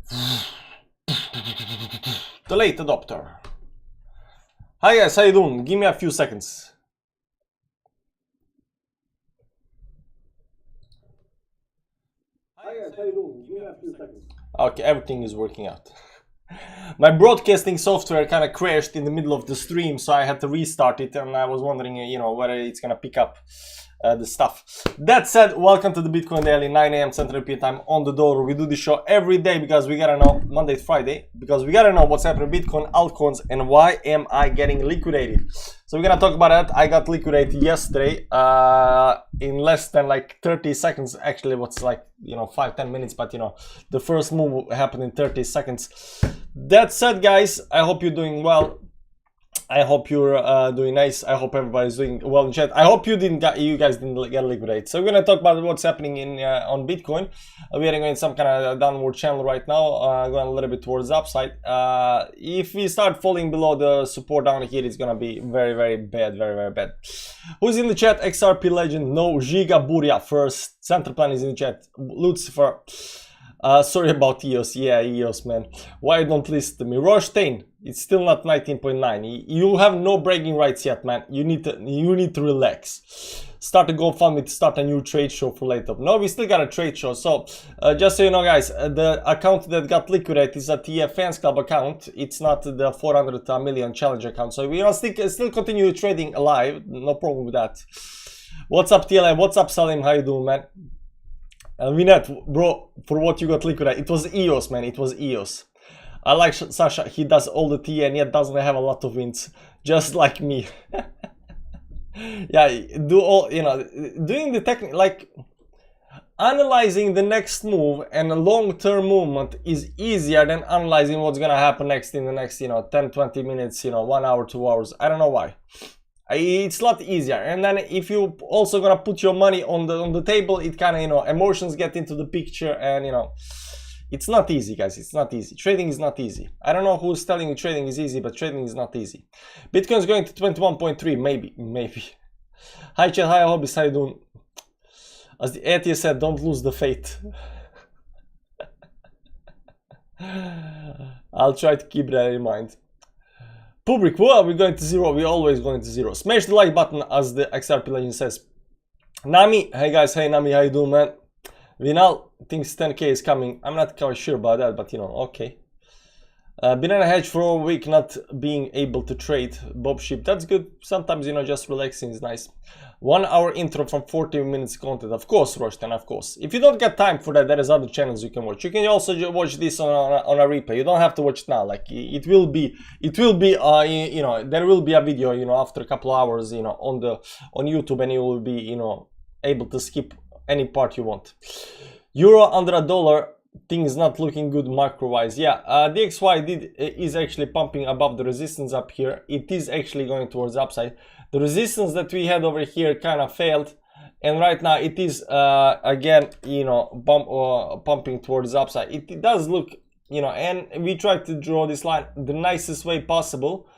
The late adopter. Hi guys, how you doing? Give me a few seconds. Okay, everything is working out. My broadcasting software kind of crashed in the middle of the stream, so I had to restart it, and I was wondering, you know, whether it's gonna pick up the stuff. That said, welcome to the Bitcoin Daily, 9 a.m. Central European Time on the door. We do this show every day because we gotta know, Monday to Friday, because we gotta know what's happening with Bitcoin, altcoins, and why am I getting liquidated. So we're gonna talk about that. I got liquidated yesterday in less than like 30 seconds. Actually, what's like, you know, 5-10 minutes, but you know, the first move happened in 30 seconds. That said, guys, I hope you're doing well. I hope you're doing nice. I hope everybody's doing well in chat. I hope you guys didn't get liquidated. So we're gonna talk about what's happening in on Bitcoin. We are going some kind of downward channel right now, going a little bit towards the upside. If we start falling below the support down here, it's gonna be very, very bad, very, very bad. Who's in the chat? XRP Legend, no. Giga Buria first. Central Plan is in the chat. Lucifer. Sorry about EOS. Yeah, EOS, man. Why don't listen to me? Rothstein, it's still not 19.9. You have no bragging rights yet, man. You need to relax. Start a GoFundMe to start a new trade show for later. No, we still got a trade show. So just so you know, guys, the account that got liquidated is a TF Fans Club account. It's not the 400 million challenge account. So we still continue trading alive. No problem with that. What's up, TLM? What's up, Salim? How you doing, man? Vinet, bro, for what you got liquidated, it was EOS, man. It was EOS. I like Sasha. He does all the T and yet doesn't have a lot of wins, just like me. Yeah, do all, you know, doing the technique, like analyzing the next move and a long-term movement is easier than analyzing what's gonna happen next in the next, you know, 10-20 minutes, you know, 1 hour, 2 hours. I don't know why. It's a lot easier. And then if you also gonna put your money on the table, it kind of, you know, emotions get into the picture, and you know, it's not easy, guys. It's not easy. Trading is not easy. I don't know who's telling you trading is easy, but trading is not easy. Bitcoin is going to 21.3, maybe. Hi chat, hi hobbies, how you doing? As the atheist said, don't lose the faith. I'll try to keep that in mind. Public, well, we're going to zero. We're always going to zero. Smash the like button, as the XRP Legend says. Nami, hey guys, hey Nami, how you doing, man? Vinal thinks 10k is coming. I'm not quite sure about that, but you know, okay. Been on a hedge for a week, not being able to trade. Bob Sheep, that's good. Sometimes, you know, just relaxing is nice. 1 hour intro from 40 minutes content. Of course, Roshtan, of course. If you don't get time for that, there is other channels you can watch. You can also watch this on a replay. You don't have to watch it now. Like, it will be, you know, there will be a video, you know, after a couple of hours, you know, on YouTube, and you will be, you know, able to skip any part you want. Euro under $1. Things not looking good macro wise. Yeah, DXY is actually pumping above the resistance up here. It is actually going towards the upside. The resistance that we had over here kind of failed, and right now it is again, you know, pumping towards the upside. It does look, you know, and we tried to draw this line the nicest way possible.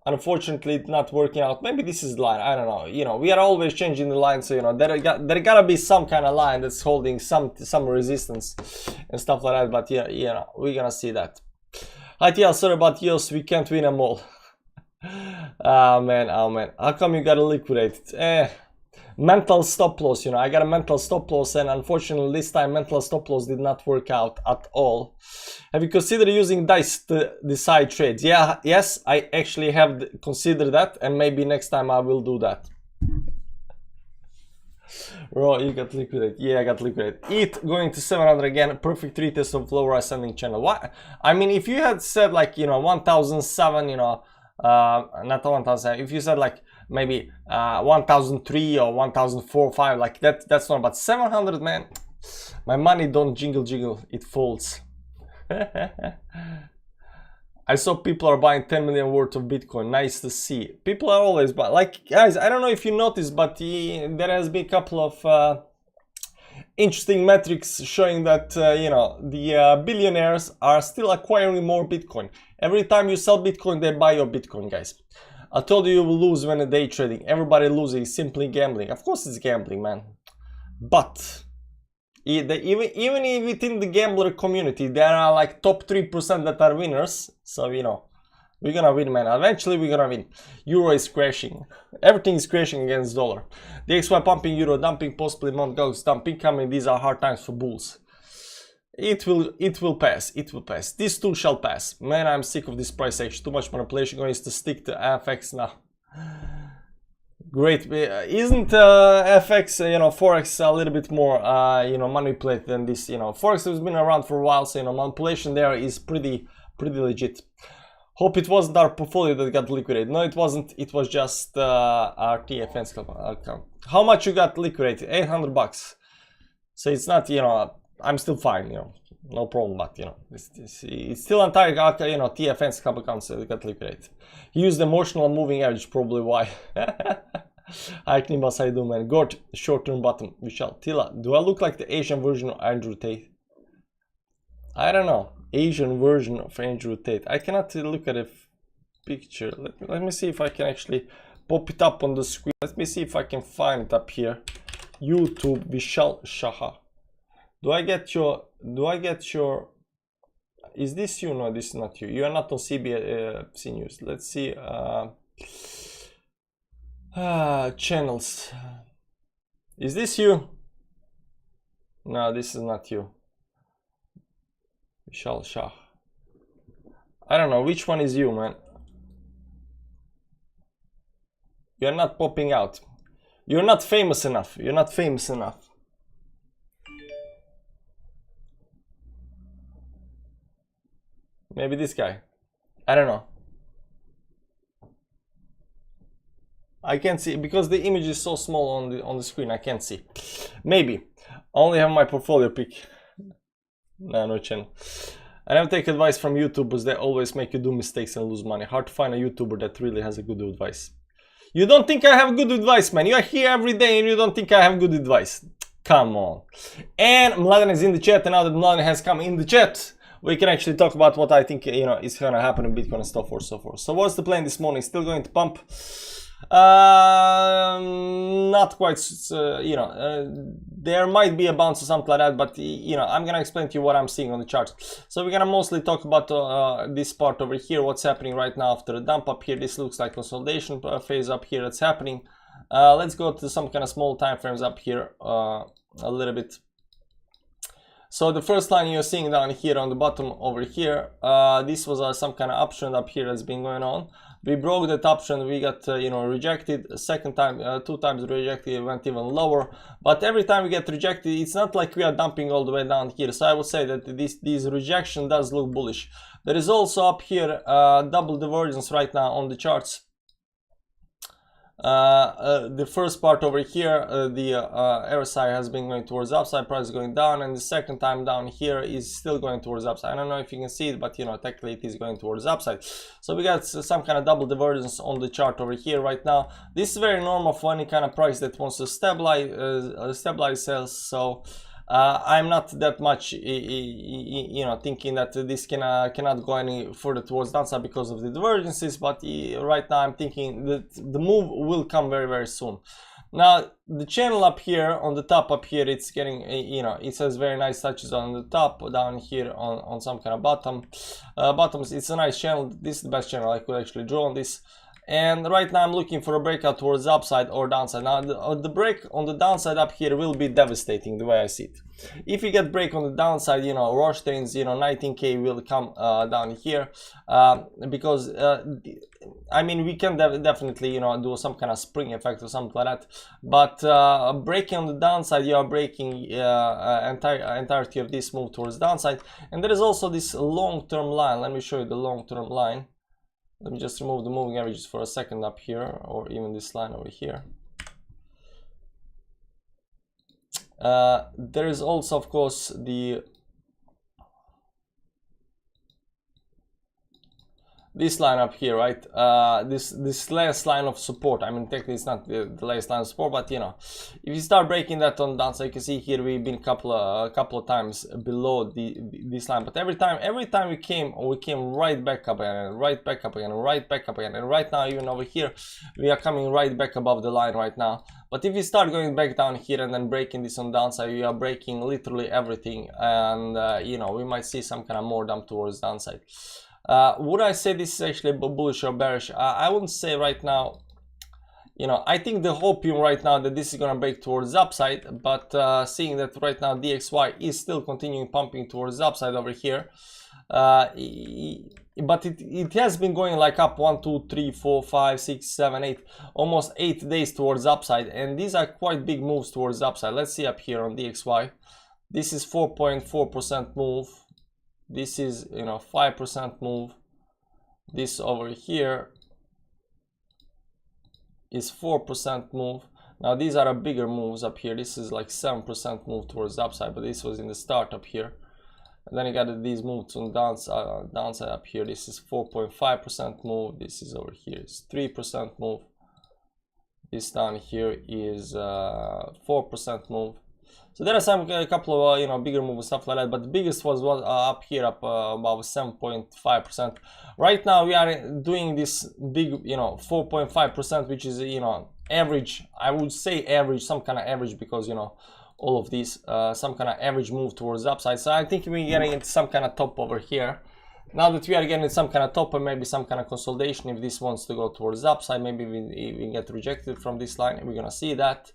Unfortunately, it's not working out. Maybe this is the line, I don't know. You know, we are always changing the line, so you know, there gotta be some kind of line that's holding some resistance and stuff like that. But yeah, you know, we're gonna see that. Hi TL, sorry about EOS, we can't win them all. Oh man, how come you gotta liquidate it? Mental stop loss, you know, I got a mental stop loss, and unfortunately this time mental stop loss did not work out at all. Have you considered using dice to decide trades? Yeah, yes, I actually have considered that, and maybe next time I will do that. Bro, you got liquidated. Yeah, I got liquidated. It going to 700 again. Perfect retest of lower ascending channel. What? I mean, if you had said like, you know, 1007, you know, not 1007, if you said like maybe 1003 or 1004, 5, like that's not, but 700, man, my money don't jingle, it folds. I saw people are buying 10 million worth of Bitcoin. Nice to see. People are always buying. Like, guys, I don't know if you noticed, but there has been a couple of interesting metrics showing that, you know, the billionaires are still acquiring more Bitcoin. Every time you sell Bitcoin, they buy your Bitcoin, guys. I told you will lose when a day trading. Everybody losing is simply gambling. Of course it's gambling, man. But Even within the gambler community, there are like top 3% that are winners. So you know, we're gonna win, man. Eventually, we're gonna win. Euro is crashing. Everything is crashing against dollar. The XY pumping, euro dumping, possibly Mount Gox dumping coming. These are hard times for bulls. It will pass. It will pass. This too shall pass. Man, I'm sick of this price action. Too much manipulation. Going to stick to FX now. Great. Isn't FX, you know, Forex a little bit more, you know, manipulated than this? You know, Forex has been around for a while, so you know, manipulation there is pretty legit. Hope it wasn't our portfolio that got liquidated. No, it wasn't. It was just our TFN's account. How much you got liquidated? 800 bucks. So it's not, you know, I'm still fine, you know, no problem, but you know, it's still entire, you know, TFN's couple accounts that got liquidated. He used emotional moving average, probably why. Hi Knibas, how you doing, man? Gord, short-term bottom. Vishal, Tila, do I look like the Asian version of Andrew Tate? I don't know. Asian version of Andrew Tate. I cannot look at a picture. Let me see if I can actually pop it up on the screen. Let me see if I can find it up here. YouTube Vishal Shaha. Do I get your, is this you? No, this is not you. You are not on CBC News. Let's see, channels. Is this you? No, this is not you. Vishal Shah. I don't know, which one is you, man? You're not popping out. You're not famous enough. You're not famous enough. Maybe this guy. I don't know. I can't see because the image is so small on the screen. I can't see. Maybe. I only have my portfolio pick. No channel. I never take advice from YouTubers. They always make you do mistakes and lose money. Hard to find a YouTuber that really has a good advice. You don't think I have good advice, man? You are here every day and you don't think I have good advice? Come on. And Mladen is in the chat, and now that Mladen has come in the chat, we can actually talk about what I think, you know, is gonna happen in Bitcoin and so forth, so forth. So what's the plan this morning? Still going to pump? Not quite, you know, there might be a bounce or something like that, but you know, I'm gonna explain to you what I'm seeing on the chart. So we're gonna mostly talk about this part over here, what's happening right now after the dump up here. This looks like consolidation phase up here that's happening. Let's go to some kind of small time frames up here a little bit. So the first line you're seeing down here on the bottom over here, this was some kind of uptrend up here that's been going on. We broke that uptrend, we got you know, rejected. Second time, 2 times rejected, it went even lower. But every time we get rejected, it's not like we are dumping all the way down here. So I would say that this rejection does look bullish. There is also up here double divergence right now on the charts. The first part over here, the RSI has been going towards upside, price going down, and the second time down here is still going towards upside. I don't know if you can see it, but you know, technically it is going towards upside. So we got some kind of double divergence on the chart over here right now. This is very normal for any kind of price that wants to stabilize sales. So I'm not that much, you know, thinking that this cannot go any further towards downside because of the divergences. But right now I'm thinking that the move will come very, very soon. Now the channel up here on the top up here, it's getting, you know, it has very nice touches on the top, down here on some kind of bottoms. It's a nice channel. This is the best channel I could actually draw on this. And right now I'm looking for a breakout towards upside or downside. Now the break on the downside up here will be devastating the way I see it. If you get break on the downside, you know, Rothstein's, you know, 19K will come down here because I mean, we can definitely, you know, do some kind of spring effect or something like that. But breaking on the downside, you are breaking entirety of this move towards downside. And there is also this long-term line. Let me show you the long-term line. Let me just remove the moving averages for a second up here, or even this line over here. There is also, of course, this line up here, right? This last line of support. I mean, technically it's not the last line of support, but you know, if you start breaking that on down, so you can see here we've been a couple of times below this line. But every time we came right back up again, and right back up again, and right back up again, and right now even over here we are coming right back above the line right now. But if you start going back down here and then breaking this on downside, you are breaking literally everything, and you know, we might see some kind of more dump towards downside. Would I say this is actually bullish or bearish? I wouldn't say right now. You know, I think the hopium right now that this is gonna break towards the upside, but seeing that right now DXY is still continuing pumping towards the upside over here, but it has been going like up 1, 2, 3, 4, 5, 6, 7, 8, almost 8 days towards the upside, and these are quite big moves towards the upside. Let's see up here on DXY. This is 4.4% move. This is, you know, 5% move. This over here is 4% move. Now these are bigger moves up here. This is like 7% move towards the upside, but this was in the start up here. And then you got these moves on downside up here. This is 4.5% move. This is over here is 3% move. This down here is 4% move. So there are a couple of you know, bigger moves, stuff like that, but the biggest was up here, up about 7.5%. Right now we are doing this big, you know, 4.5%, which is, you know, average. I would say average, some kind of average, because, you know, all of these some kind of average move towards the upside. So I think we're getting into some kind of top over here. Now that we are getting some kind of top and maybe some kind of consolidation, if this wants to go towards the upside, maybe we get rejected from this line. We're gonna see that.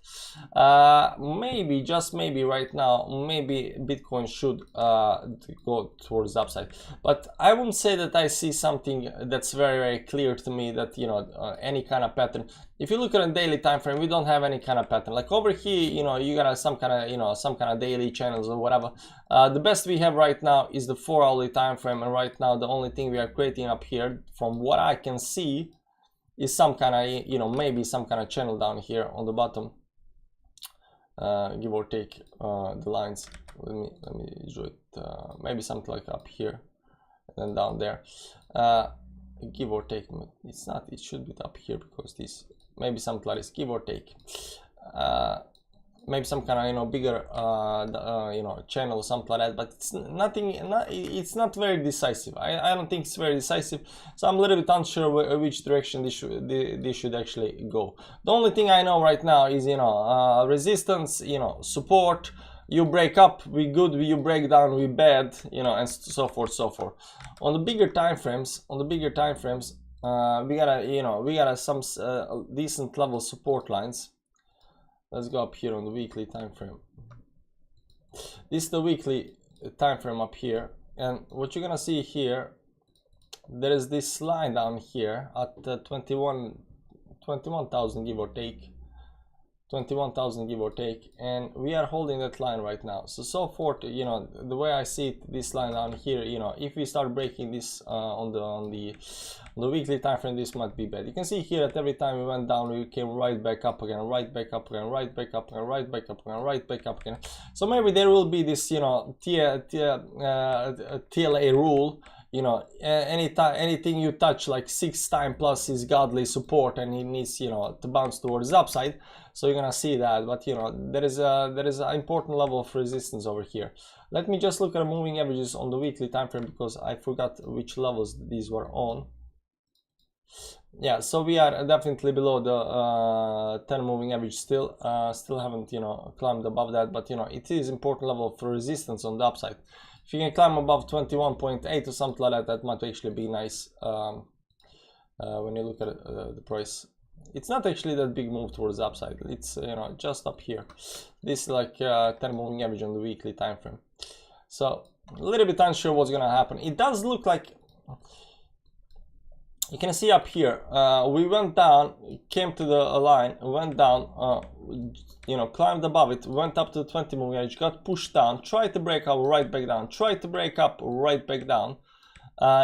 Maybe, just maybe right now, maybe Bitcoin should go towards the upside. But I wouldn't say that I see something that's very, very clear to me that, you know, any kind of pattern. If you look at a daily time frame, we don't have any kind of pattern. Like over here, you know, you got some kind of, you know, some kind of daily channels or whatever. The best we have right now is the 4-hourly time frame, and right now the only thing we are creating up here, from what I can see, is some kind of, you know, maybe some kind of channel down here on the bottom, give or take the lines. Let me draw it. Maybe something like up here and then down there. Give or take. It's not. It should be up here, because this. Maybe something like this, give or take. Maybe some kind of, you know, bigger you know, channel or something like that, but it's nothing. It's not very decisive. I don't think it's very decisive, so I'm a little bit unsure which direction this should actually go. The only thing I know right now is, you know, resistance, you know, support. You break up, we good. You break down, we bad. You know, and so forth, so forth. On the bigger time frames, we gotta, you know, we gotta some decent level support lines. Let's go up here on the weekly time frame. This is the weekly time frame up here, and what you're gonna see here, there is this line down here at 21,000 give or take. 21,000 give or take, and we are holding that line right now. So forth, you know, the way I see it, this line down here, you know, if we start breaking this on the weekly time frame, this might be bad. You can see here that every time we went down, we came right back up again, right back up again, right back up again, right back up again, right back up again. So maybe there will be this, you know, TLA rule. You know, anything you touch like 6 times plus is godly support, and it needs, you know, to bounce towards the upside. So you're gonna see that, but you know, there is an important level of resistance over here. Let me just look at moving averages on the weekly time frame, because I forgot which levels these were on. Yeah, so we are definitely below the 10 moving average still. Still haven't, you know, climbed above that, but you know, it is important level for resistance on the upside. If you can climb above 21.8 or something like that, that might actually be nice. When you look at the price, it's not actually that big move towards the upside. It's, you know, just up here. This is like 10 moving average on the weekly time frame. So a little bit unsure what's gonna happen. It does look like, you can see up here, we went down, came to the line, went down, you know, climbed above it, went up to the 20 moving average, got pushed down, tried to break up, right back down, tried to break up, right back down.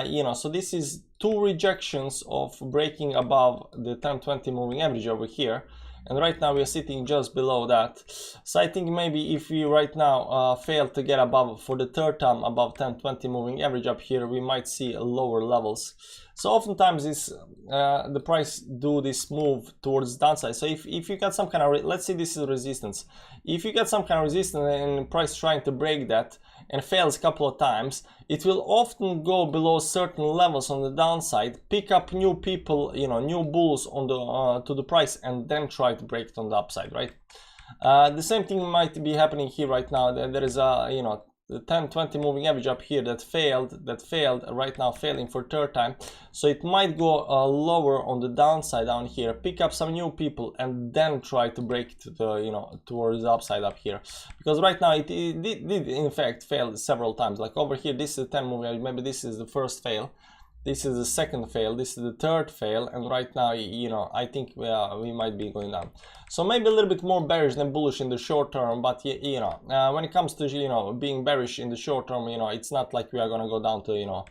You know, so this is 2 rejections of breaking above the 10-20 moving average over here, and right now we are sitting just below that. So I think maybe if we right now fail to get above, for the 3rd time, above 10-20 moving average up here, we might see lower levels. So oftentimes this the price do this move towards downside. So if you got some kind of, let's say this is resistance, if you get some kind of resistance and price trying to break that, and fails a couple of times, it will often go below certain levels on the downside, pick up new people, you know, new bulls on the to the price, and then try to break it on the upside, right? The same thing might be happening here right now. There is a, you know, the 10-20 moving average up here that failed right now, failing for third time. So it might go lower on the downside down here, pick up some new people, and then try to break to the, you know, towards the upside up here. Because right now it did in fact fail several times. Like over here, this is the 10 moving average. Maybe this is the first fail. This is the second fail, this is the third fail, and right now, you know, I think we might be going down. So maybe a little bit more bearish than bullish in the short term, but you know, when it comes to, you know, being bearish in the short term, you know, it's not like we are gonna go down to, you know,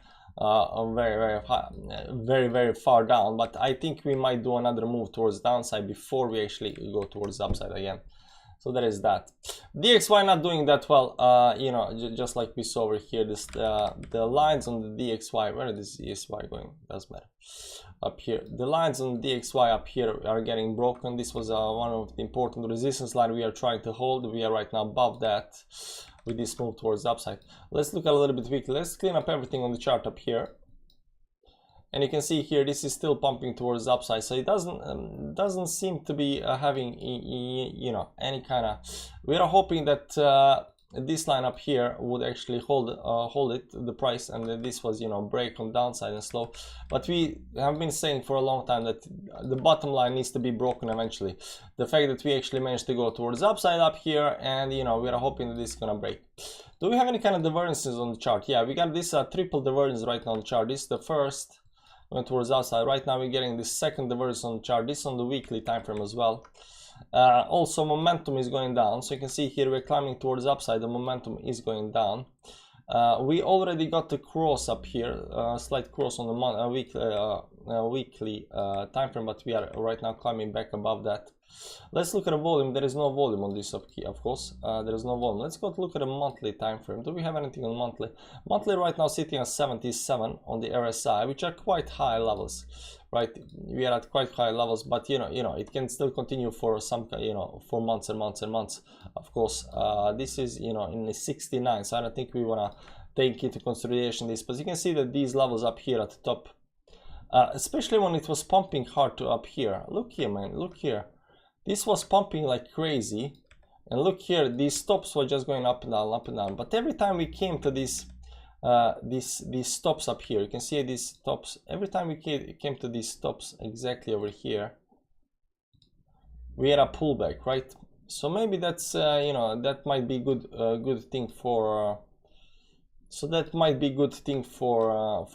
very far down. But I think we might do another move towards downside before we actually go towards the upside again. So there is that. DXY not doing that well, you know, just like we saw over here. This the lines on the DXY, where is this DXY going? Doesn't matter. Up here, the lines on the DXY up here are getting broken. This was one of the important resistance line we are trying to hold. We are right now above that with this move towards the upside. Let's look at a little bit weekly. Let's clean up everything on the chart up here. And you can see here, this is still pumping towards the upside, so it doesn't seem to be having, you know, any kind of. We are hoping that this line up here would actually hold the price, and this was, you know, break on downside and slow. But we have been saying for a long time that the bottom line needs to be broken eventually. The fact that we actually managed to go towards the upside up here, and you know, we are hoping that this is gonna break. Do we have any kind of divergences on the chart? Yeah, we got this triple divergence right now on the chart. This is the first. Went towards outside. Right now we're getting the second divergence on the chart. This on the weekly time frame as well. Also momentum is going down, so you can see here we're climbing towards upside. The momentum is going down. We already got the cross up here, slight cross on the weekly time frame, but we are right now climbing back above that. Let's look at the volume. There is no volume on this up here, of course. There is no volume. Let's go look at a monthly time frame. Do we have anything on monthly? Monthly right now sitting at 77 on the RSI, which are quite high levels, right? We are at quite high levels, but you know, it can still continue for some, you know, for months and months and months. Of course, this is, you know, in the 69, so I don't think we wanna take into consideration this. But you can see that these levels up here at the top, especially when it was pumping hard to up here. Look here, man. Look here. This was pumping like crazy, and look here, these stops were just going up and down, up and down. But every time we came to these stops up here, you can see these stops. Every time we came to these stops exactly over here, we had a pullback, right? So maybe that's you know, that might be good thing for. So that might be good thing for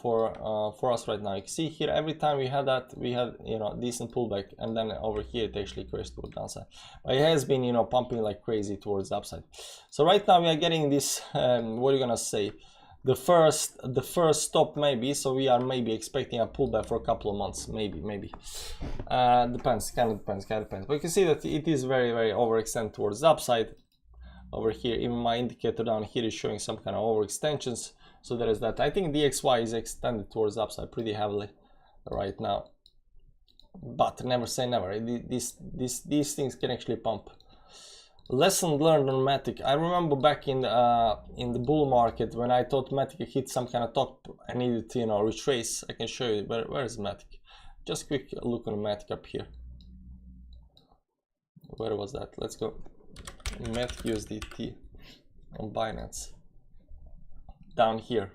us right now. You can see here, every time we had that, we had, you know, decent pullback, and then over here it actually crashed to the downside. But it has been, you know, pumping like crazy towards the upside. So right now we are getting this, what are you gonna say? The first stop maybe. So we are maybe expecting a pullback for a couple of months, maybe. Depends, kind of depends. But you can see that it is very overextended towards the upside. Over here, even my indicator down here is showing some kind of overextensions, so there is that. I think DXY is extended towards the upside pretty heavily right now, but never say never. These things can actually pump. Lesson learned on Matic. I remember back in the bull market when I thought Matic hit some kind of top and needed to, you know, retrace. I can show you where is Matic. Just quick look on Matic up here. Where was that? Let's go. Matic USDT on Binance down here.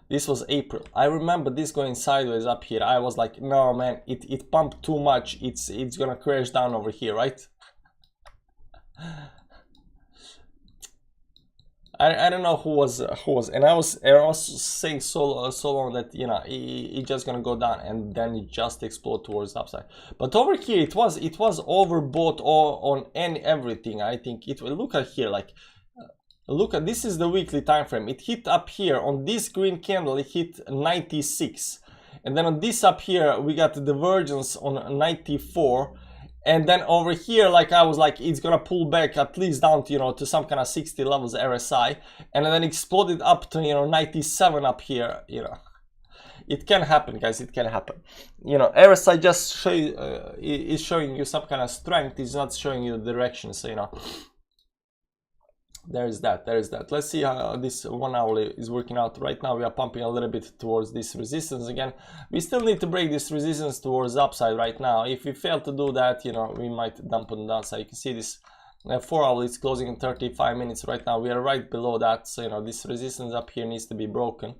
This was April. I remember this going sideways up here. I was like, no man, it pumped too much. It's gonna crash down over here, right? I don't know who was, and I was saying so long that, you know, it's just gonna go down and then it just explode towards the upside. But over here it was overbought on everything. I think it will look at here, like look at this is the weekly time frame. It hit up here on this green candle. It hit 96, and then on this up here we got the divergence on 94. And then over here, like I was like, it's gonna pull back at least down to, you know, to some kind of 60 levels RSI, and then exploded up to, you know, 97 up here. You know, it can happen, guys. It can happen. You know, RSI just is showing you some kind of strength. It's not showing you the direction. So, you know, there is that. Let's see how this 1 hourly is working out. Right now we are pumping a little bit towards this resistance again. We still need to break this resistance towards the upside right now. If we fail to do that, you know, we might dump on the downside. You can see this 4 hour is closing in 35 minutes right now. We are right below that, so you know, this resistance up here needs to be broken.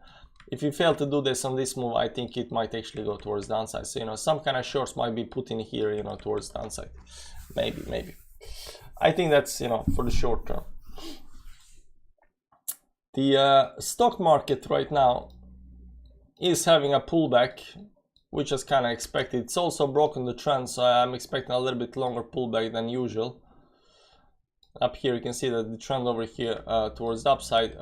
If you fail to do this on this move, I think it might actually go towards the downside. So you know, some kind of shorts might be put in here, you know, towards the downside. Maybe I think that's, you know, for the short term. The stock market right now is having a pullback, which is kind of expected. It's also broken the trend, so I'm expecting a little bit longer pullback than usual. Up here you can see that the trend over here towards the upside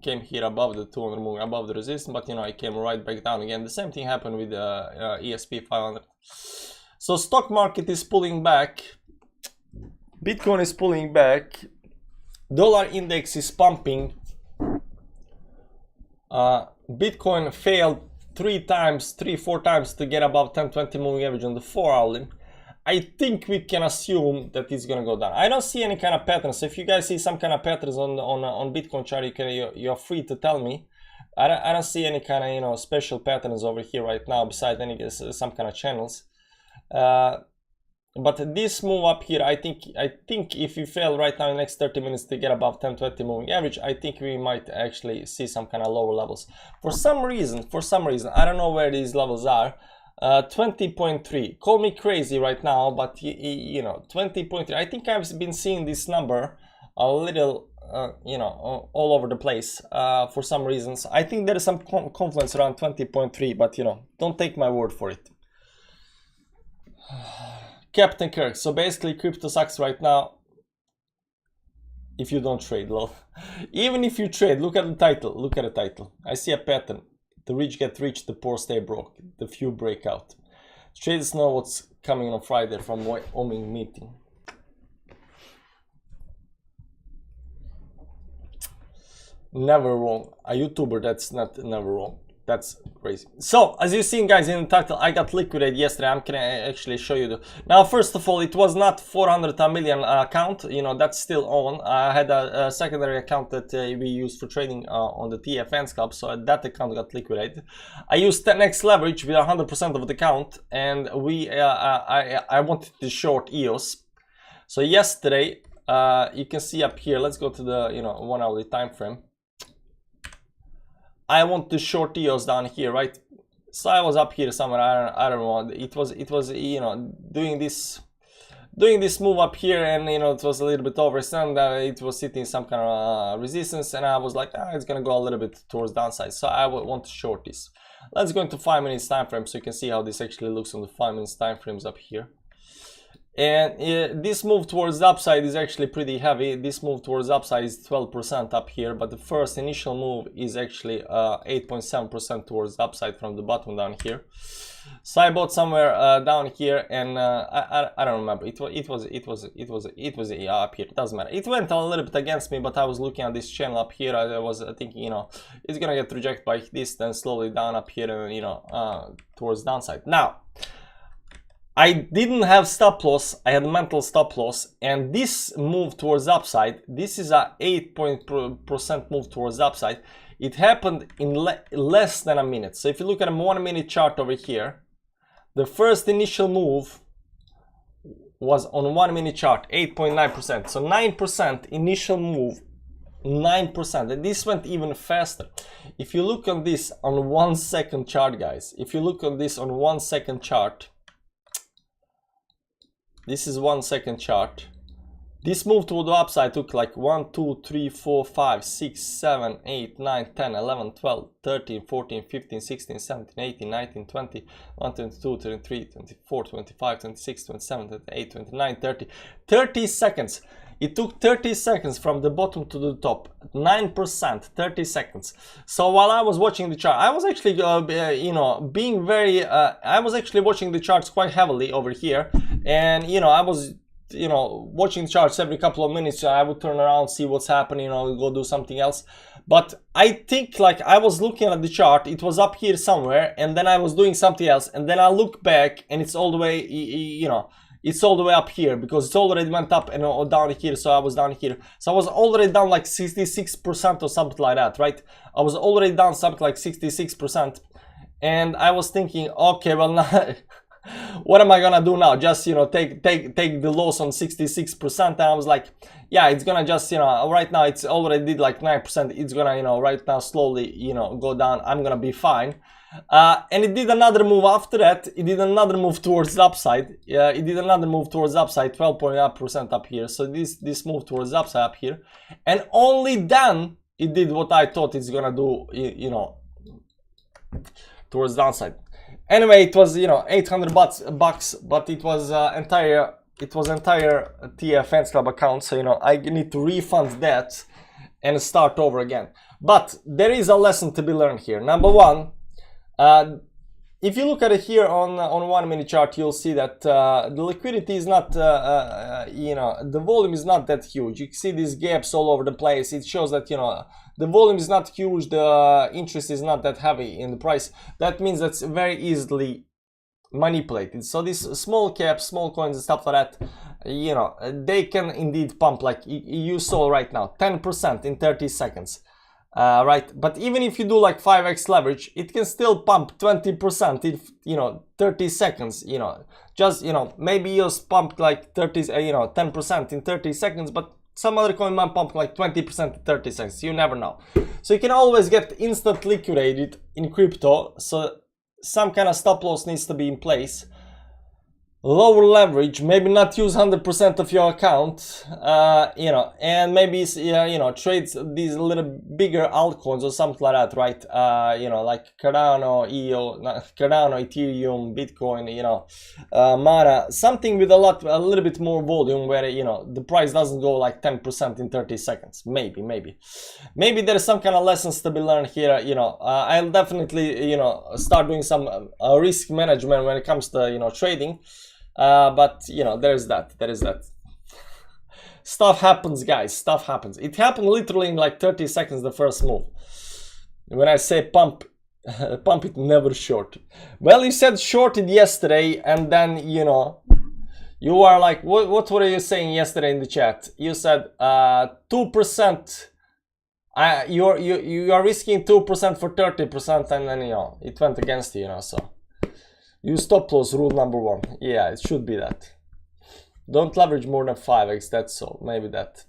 came here above the 200 moving, above the resistance, but you know, it came right back down again. The same thing happened with the ESP 500. So stock market is pulling back, Bitcoin is pulling back, dollar index is pumping. Bitcoin failed 3-4 times to get above 10-20 moving average on the 4 hourly. I think we can assume that it's gonna go down. I don't see any kind of patterns. So if you guys see some kind of patterns on Bitcoin chart, you're free to tell me. I don't see any kind of, you know, special patterns over here right now besides any some kind of channels. But this move up here, I think if we fail right now in the next 30 minutes to get above 10-20 moving average, I think we might actually see some kind of lower levels. For some reason, I don't know where these levels are. 20.3. Call me crazy right now, but you know, 20.3. I think I've been seeing this number a little, you know, all over the place for some reasons. I think there is some confluence around 20.3, but you know, don't take my word for it. Captain Kirk. So basically, crypto sucks right now. If you don't trade, lol. Even if you trade, look at the title. Look at the title. I see a pattern. The rich get rich, the poor stay broke. The few break out. Traders know what's coming on Friday from Wyoming meeting. Never wrong. A YouTuber that's not never wrong. That's crazy. So, as you've seen, guys, in the title, I got liquidated yesterday. I'm gonna actually show you now, first of all, it was not 400 million account. You know, that's still on. I had a secondary account that we used for trading on the TFNs Club, so that account got liquidated. I used 10x leverage with 100% of the account, and I wanted to short EOS. So yesterday, you can see up here. Let's go to the 1 hourly time frame. I want to short EOS down here, right? So I was up here somewhere. I don't know. It was you know, doing this move up here, and you know, it was a little bit overextended. It was hitting some kind of resistance, and I was like, it's gonna go a little bit towards downside. So I would want to short this. Let's go into 5 minutes time frame so you can see how this actually looks on the 5 minutes time frames up here. And this move towards the upside is actually pretty heavy. This move towards the upside is 12% up here, but the first initial move is actually 8.7% towards the upside from the bottom down here. So I bought somewhere down here, and I don't remember. It was up here. It doesn't matter. It went a little bit against me, but I was looking at this channel up here. I was thinking, you know, it's gonna get rejected by this, then slowly down up here, and you know, towards downside. Now, I didn't have stop loss, I had mental stop loss, and this move towards the upside, this is a 8% move towards the upside. It happened in less than a minute. So if you look at a 1 minute chart over here, the first initial move was on 1 minute chart, 8.9%. So 9% initial move, 9%, and this went even faster. If you look on this on 1 second chart, guys, if you look on this on 1 second chart, this is 1 second chart. This move to the upside took like 1, 2, 3, 4, 5, 6, 7, 8, 9, 10, 11, 12, 13, 14, 15, 16, 17, 18, 19, 20, 1, 22, 23, 24, 25, 26, 27, 28, 29, 30. 30 seconds. It took 30 seconds from the bottom to the top. 9%, 30 seconds. So while I was watching the chart, I was actually, you know, being very, I was actually watching the charts quite heavily over here. And, you know, I was, you know, watching the charts every couple of minutes. I would turn around, see what's happening, you know, go do something else. But I think, like, I was looking at the chart, it was up here somewhere, and then I was doing something else, and then I look back and it's all the way, you know, it's all the way up here because it's already went up and down here, so I was down here. So I was already down like 66% or something like that, right? I was already down something like 66%. And I was thinking, okay, well, now what am I gonna do now? Just, you know, take the loss on 66%. And I was like, yeah, it's gonna just, you know, right now it's already did like 9%. It's gonna, you know, right now slowly, you know, go down. I'm gonna be fine. And it did another move after that. It did another move towards the upside. It did another move towards the upside, 12.8% up here. So this move towards the upside up here. And only then it did what I thought it's gonna do, you know, towards the downside. Anyway, it was, you know, 800 bucks, but it was entire TF Fans Club account, so, you know, I need to refund that and start over again. But there is a lesson to be learned here. Number one, if you look at it here on 1 minute chart, you'll see that the liquidity is not, you know, the volume is not that huge. You can see these gaps all over the place. It shows that, you know, the volume is not huge, the interest is not that heavy in the price. That means that's very easily manipulated. So these small caps, small coins and stuff like that, you know, they can indeed pump, like you saw right now, 10% in 30 seconds. Right, but even if you do like 5x leverage, it can still pump 20% in, you know, 30 seconds, you know, just, you know, maybe you pumped like 30, you know, 10% in 30 seconds, but some other coin might pump like 20% in 30 seconds, you never know. So you can always get instant liquidated in crypto, so some kind of stop loss needs to be in place. Lower leverage, maybe not use 100% of your account, you know, and maybe, you know, trades these little bigger altcoins or something like that, right? You know, like Cardano, Cardano, Ethereum, Bitcoin, you know, Mana, something with a little bit more volume where, you know, the price doesn't go like 10% in 30 seconds. Maybe there's some kind of lessons to be learned here. You know, I'll definitely, you know, start doing some risk management when it comes to, you know, trading. But, you know, there is that. Stuff happens, guys, stuff happens. It happened literally in like 30 seconds, the first move. When I say pump, pump it, never short. Well, you said shorted yesterday, and then, you know, you are like, what were you saying yesterday in the chat? You said 2%, you are risking 2% for 30%, and then, you know, it went against you, you know, so. Use stop loss, rule number 1. Yeah, it should be that. Don't leverage more than 5x, that's all. Maybe that.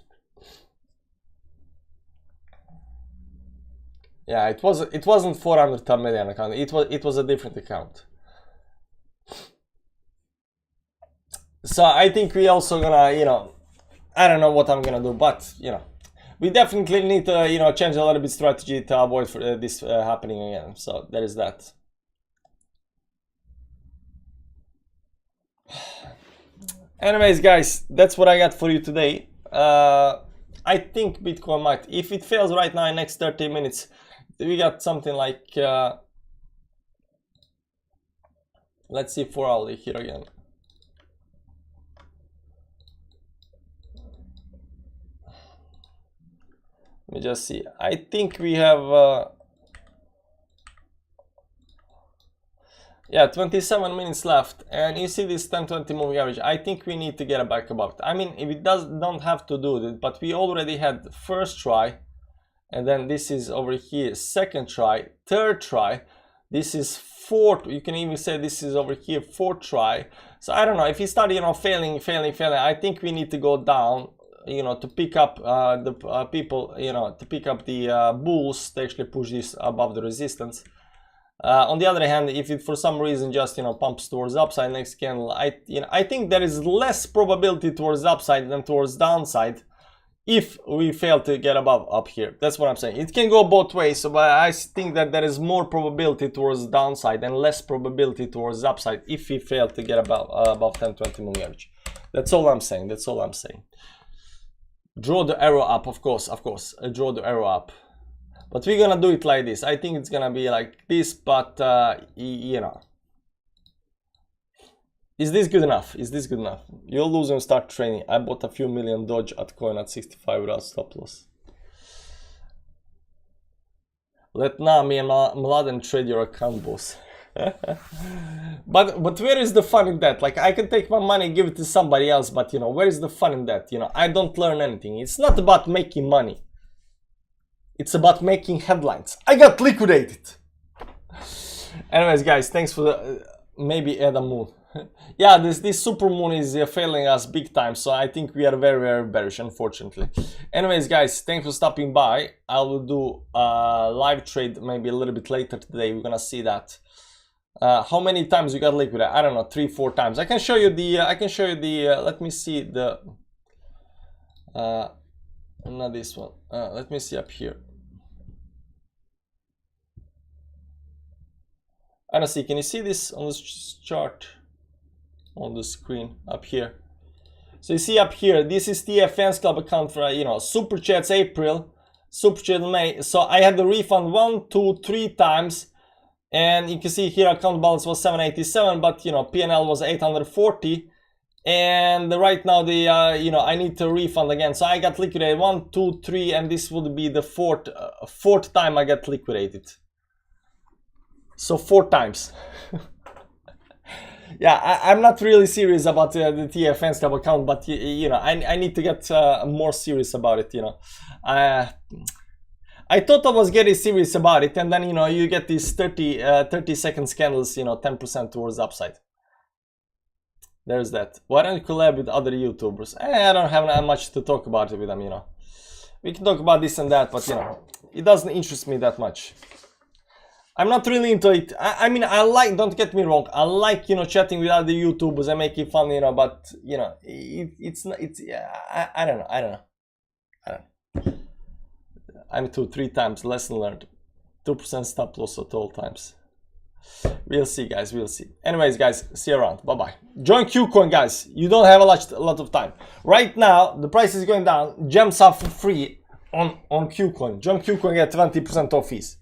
Yeah, it wasn't 400 million account. It was a different account. So I think we also gonna, you know, I don't know what I'm gonna do, but, you know, we definitely need to, you know, change a little bit strategy to avoid this happening again. So there is that. Anyways, guys, that's what I got for you today. I think Bitcoin might, if it fails right now in next 30 minutes, we got something like, let's see 4 hourly here again. Let me just see. I think we have, yeah, 27 minutes left, and you see this 10-20 moving average. I think we need to get back above it. I mean, if it don't have to do it, but we already had first try, and then this is over here, second try, third try, this is fourth. You can even say this is over here, fourth try. So I don't know, if you start, you know, failing, I think we need to go down, you know, to pick up the people, you know, to pick up the bulls to actually push this above the resistance. On the other hand, if it for some reason just, you know, pumps towards upside next candle, I think there is less probability towards upside than towards downside if we fail to get above up here. That's what I'm saying. It can go both ways, but I think that there is more probability towards downside and less probability towards upside if we fail to get above 10-20 moving average. That's all I'm saying. That's all I'm saying. Draw the arrow up, of course. Draw the arrow up. But we're gonna do it like this. I think it's gonna be like this, but you know. Is this good enough? Is this good enough? You'll lose and start training. I bought a few million Dodge at coin at 65 without stop loss. Let Nami and Mladen trade your account, boss. But where is the fun in that? Like, I can take my money and give it to somebody else, but you know, where is the fun in that? You know, I don't learn anything. It's not about making money. It's about making headlines. I got liquidated. Anyways, guys, thanks for the maybe Adam Moon. Yeah, this super moon is failing us big time, so I think we are very, very bearish, unfortunately. Anyways, guys, thanks for stopping by. I will do a live trade maybe a little bit later today. We're gonna see that. How many times you got liquidated? I don't know, 3-4 times. I can show you the. Let me see the. Not this one. Let me see up here. I don't see. Can you see this on this chart? On the screen up here. So you see up here, this is the Fans Club account for, you know, Super Chats April, Super Chat May. So I had the refund 1, 2, 3 times, and you can see here account balance was 787, but you know, PNL was 840, and right now the you know, I need to refund again. So I got liquidated 1, 2, 3, and this would be the fourth time I got liquidated. So 4 times. Yeah, I'm not really serious about the TF Fans Club account, but you know, I need to get more serious about it. You know, I thought I was getting serious about it, and then you know, you get these 30-second candles, you know, 10% towards the upside. There's that. Why don't you collab with other YouTubers? I don't have much to talk about it with them. You know, we can talk about this and that, but you know, it doesn't interest me that much. I'm not really into it. I mean, I like, don't get me wrong, I like, you know, chatting with other YouTubers and making fun, you know, but, you know, it's not, yeah, I don't know. I'm 2-3 times, lesson learned. 2% stop loss at all times. We'll see, guys, we'll see. Anyways, guys, see you around. Bye-bye. Join Qcoin, guys. You don't have a lot of time. Right now, the price is going down. Gems are for free on Qcoin. Join Qcoin, get 20% off fees.